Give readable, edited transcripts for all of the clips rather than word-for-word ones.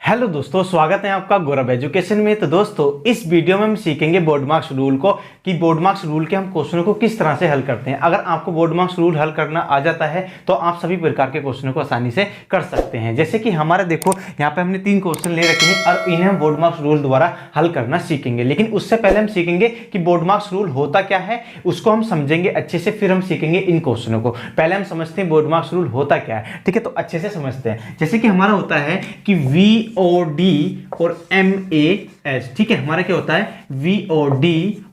Hello दोस्तों, स्वागत है आपका गौरव एजुकेशन में। तो दोस्तों, इस वीडियो में हम सीखेंगे बोर्ड मार्क्स रूल को कि बोर्ड मार्क्स रूल के हम क्वेश्चनों को किस तरह से हल करते हैं। अगर आपको बोर्ड मार्क्स रूल हल करना आ जाता है तो आप सभी प्रकार के क्वेश्चनों को आसानी से कर सकते हैं। जैसे कि हमारा देखो, यहाँ पे हमने 3 क्वेश्चन ले रखे हैं और इन्हें हम बोर्ड मार्क्स रूल द्वारा हल करना सीखेंगे। लेकिन उससे पहले हम सीखेंगे कि बोर्ड मार्क्स रूल होता क्या है, उसको हम समझेंगे अच्छे से, फिर हम सीखेंगे इन क्वेश्चनों को। पहले हम समझते हैं बोर्ड मार्क्स रूल होता क्या है। ठीक है, तो अच्छे से समझते हैं। जैसे कि हमारा होता है कि VOD और MAS। ठीक है, हमारा क्या होता है VOD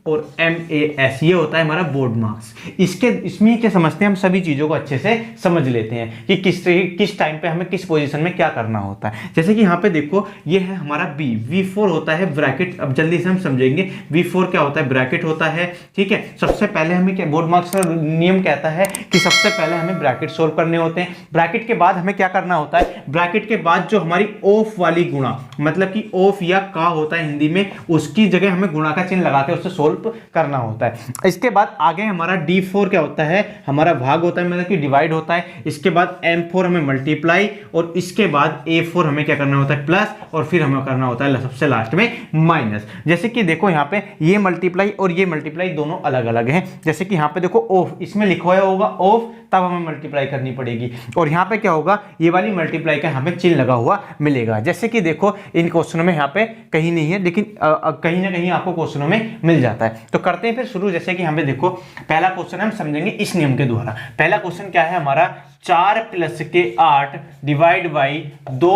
और MAS, ये होता है हमारा बोर्ड मार्क्स। इसमें क्या समझते हैं, हम सभी चीजों को अच्छे से समझ लेते हैं कि किस टाइम पे हमें किस पोजीशन में क्या करना होता है। जैसे कि यहाँ पे देखो, ये है हमारा V4 होता है ब्रैकेट। अब जल्दी से हम समझेंगे V4 क्या होता है, ब्रैकेट होता है। ठीक है, सबसे पहले हमें क्या बोर्ड मार्क्स का नियम कहता है कि सबसे पहले हमें ब्रैकेट सोल्व करने होते हैं। ब्रैकेट के बाद हमें क्या करना होता है, ब्रैकेट के बाद जो हमारी ऑफ वाली गुणा, मतलब कि ऑफ या का होता है हिंदी में, उसकी जगह हमें गुणा का चिन्ह लगा के उससे सोल्व करना होता है। इसके बाद आगे हमारा D4 क्या होता है, हमारा भाग होता है, मतलब कि डिवाइड होता है। इसके बाद M4 हमें मल्टीप्लाई, और इसके बाद A4 हमें क्या करना होता है प्लस, और फिर हमें करना होता है सबसे लास्ट में माइनस। जैसे कि देखो यहाँ पे ये मल्टीप्लाई और ये मल्टीप्लाई दोनों अलग अलग हैं। जैसे कि यहाँ पे देखो ऑफ, इसमें लिखा हुआ होगा ऑफ, तब हमें मल्टीप्लाई करनी पड़ेगी, और यहाँ पे क्या होगा, ये वाली मल्टीप्लाई का हमें चिन्ह लगा हुआ मिलेगा। जैसे कि देखो इन क्वेश्चनों में यहाँ पे कहीं नहीं है, लेकिन कहीं ना कहीं आपको क्वेश्चनों में मिल जाता है। तो करते हैं फिर शुरू। जैसे कि हमें देखो, पहला क्वेश्चन हम समझेंगे इस नियम के द्वारा। पहला क्वेश्चन क्या है हमारा, 4 + के 8 डिवाइड बाई 2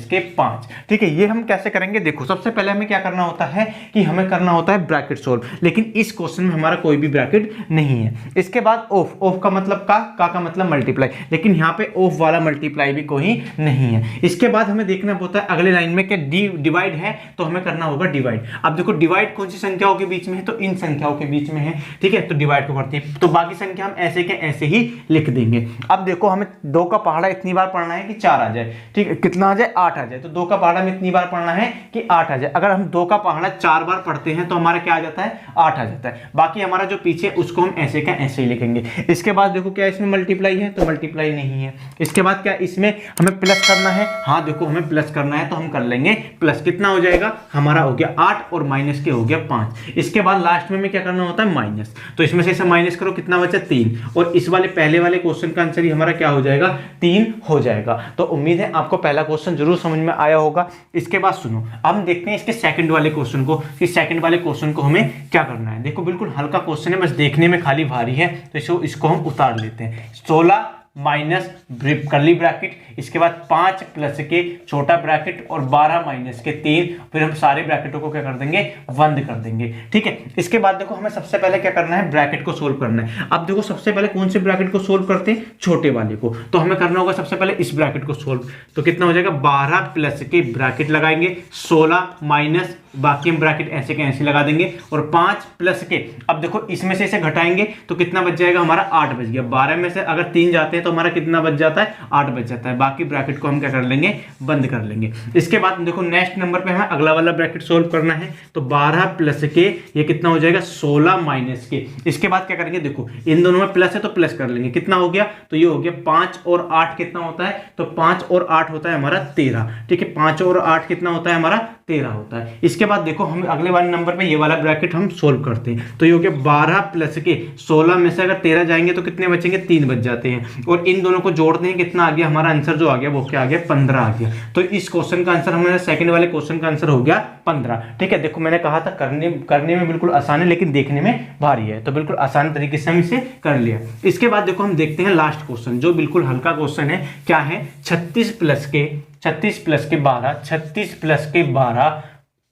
- के 5। ठीक है, ये हम कैसे करेंगे, देखो सबसे पहले हमें क्या करना होता है कि हमें करना होता है ब्रैकेट सोल्व, लेकिन इस क्वेश्चन में हमारा कोई भी ब्रैकेट नहीं है। इसके बाद ऑफ, ऑफ का मतलब का मतलब मल्टीप्लाई, लेकिन यहाँ पे ऑफ वाला मल्टीप्लाई भी कोई नहीं है। इसके बाद हमें देखना होता है अगले लाइन में कि डिवाइड है तो हमें करना होगा डिवाइड। अब देखो डिवाइड कौन सी संख्याओं के बीच में है, तो इन संख्याओं के बीच में है। ठीक है, तो डिवाइड को करते हैं, तो बाकी संख्या हम ऐसे के ऐसे ही लिख देंगे। अब देखो हमें 2 का पहाड़ा इतनी बार पढ़ना है कि 4 आ जाए। ठीक है, कितना आ जाए, 8 आ जाए। तो 2 का पहाड़ा में इतनी बार पढ़ना है कि 8 आ जाए। अगर हम 2 का पहाड़ा 4 बार पढ़ते हैं तो हमारा क्या आ जाता है, 8 आ जाता है। बाकी हमारा जो पीछे उसको हम ऐसे का ऐसे ही लिखेंगे। इसके बाद देखो क्या इसमें मल्टीप्लाई है, तो मल्टीप्लाई नहीं है। इसके बाद क्या इसमें हमें प्लस करना है, हाँ देखो हमें प्लस करना है तो हम कर लेंगे प्लस। कितना हो जाएगा, हमारा हो गया 8 और माइनस के हो गया 5। इसके बाद लास्ट में क्या करना होता है माइनस, तो इसमें से माइनस करो, कितना बचा 3, और इस वाले पहले वाले क्वेश्चन का आंसर ही हमारा क्या हो जाएगा, 3 हो जाएगा। तो उम्मीद है आपको पहला क्वेश्चन जरूर समझ में आया होगा। इसके बाद सुनो, अब हम देखते हैं इसके सेकंड वाले क्वेश्चन को कि सेकंड वाले क्वेश्चन को हमें क्या करना है। देखो बिल्कुल हल्का क्वेश्चन है, बस देखने में खाली भारी है, तो इसको हम उतार लेते हैं। 16 माइनस कर्ली ब्रैकेट, इसके बाद 5 + के छोटा ब्रैकेट और 12 - के 3, फिर हम सारे ब्रैकेटों को क्या कर देंगे, बंद कर देंगे। ठीक है, इसके बाद देखो हमें सबसे पहले क्या करना है, ब्रैकेट को सोल्व करना है। अब देखो सबसे पहले कौन से ब्रैकेट को सोल्व करते हैं, छोटे वाले को। तो हमें करना होगा सबसे पहले इस ब्रैकेट को सोल्व। तो कितना हो जाएगा, 12 + के ब्रैकेट लगाएंगे, 16 माइनस, बाकी हम ब्रैकेट ऐसे के ऐसे लगा देंगे, और 5 + के, अब देखो इसमें से इसे घटाएंगे तो कितना बच जाएगा, हमारा 8 बच गया। 12 में से अगर 3 जाते हैं तो हमारा कितना बच जाता है, 8 बच जाता है। बाकी ब्रैकेट को हम क्या कर लेंगे, बंद कर लेंगे। इसके बाद देखो नेक्स्ट नंबर पे हमें अगला वाला ब्रैकेट सोल्व करना है। तो 12 + के, ये कितना हो जाएगा, 16 माइनस के। इसके बाद क्या करेंगे, देखो इन दोनों में प्लस है तो प्लस कर लेंगे। कितना हो गया, तो ये हो गया 5 और 8 कितना होता है, तो 5 और 8 होता है हमारा 13। ठीक है, 5 और 8 कितना होता है हमारा 13 होता है। इसके बाद देखो हम अगले वाले नंबर पे ये वाला ब्रैकेट हम सोल्व करते हैं। तो ये हो गया 12 + के, 16 में से अगर 13 जाएंगे तो कितने बचेंगे, 3 बच जाते हैं, और इन दोनों को जोड़ते हैं, कितना आ गया हमारा आंसर जो आ गया वो क्या आ गया, 15 आ गया। तो इस क्वेश्चन का आंसर, हमारे सेकंड वाले क्वेश्चन का आंसर हो गया 15। ठीक है, देखो मैंने कहा था करने में बिल्कुल आसान है, लेकिन देखने में भारी है, तो बिल्कुल आसान तरीके से हम इसे कर लिया। इसके बाद देखो हम देखते हैं लास्ट क्वेश्चन, जो बिल्कुल हल्का क्वेश्चन है। क्या है, 36 + के 12, 36 + के 12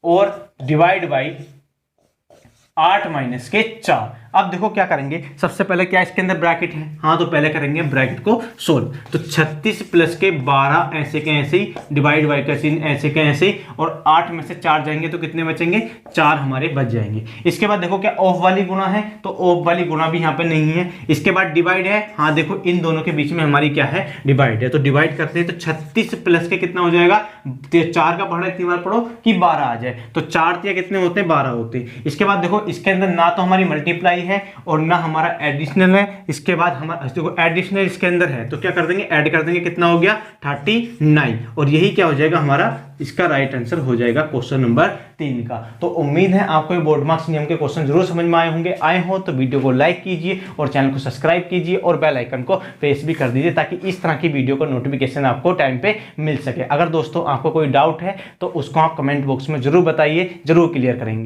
और डिवाइड बाई 8 - के 4। अब देखो क्या करेंगे, सबसे पहले क्या इसके अंदर ब्रैकेट है, हाँ तो पहले करेंगे ब्रैकेट को सोल्व। तो 36 + के 12 ऐसे के ऐसे ही, डिवाइड बाई का चिन्ह ऐसे के ऐसे ही, और 8 में से 4 जाएंगे तो कितने बचेंगे, 4 हमारे बच जाएंगे। इसके बाद देखो क्या ऑफ वाली गुणा है, तो ऑफ वाली गुणा भी यहाँ पे नहीं है। इसके बाद डिवाइड है, हाँ देखो इन दोनों के बीच में हमारी क्या है, डिवाइड है। तो डिवाइड करते हैं, तो 36 + के कितना हो जाएगा, 4 का पहाड़ा इतनी बार पढ़ो कि 12 आ जाए, तो 4 कितने होते हैं, 12 होते हैं। इसके बाद देखो इसके अंदर ना तो हमारी मल्टीप्लाई है और ना हमारा एडिशनल है। इसके बाद हमारा देखो एडिशनल इसके अंदर है तो क्या कर देंगे, ऐड कर देंगे, कितना हो गया 39, और यही क्या हो जाएगा हमारा इसका राइट आंसर हो जाएगा क्वेश्चन नंबर 3 का। तो उम्मीद है आपको ये बोर्ड मार्क्स नियम के क्वेश्चन जरूर समझ में आए होंगे। आए हो तो वीडियो को लाइक कीजिए और चैनल को सब्सक्राइब कीजिए और बेल आइकन को प्रेस भी कर दीजिए ताकि इस तरह की वीडियो का नोटिफिकेशन आपको टाइम पे मिल सके। अगर दोस्तों आपको कोई डाउट है तो उसको आप कमेंट बॉक्स में जरूर बताइए, जरूर क्लियर करेंगे।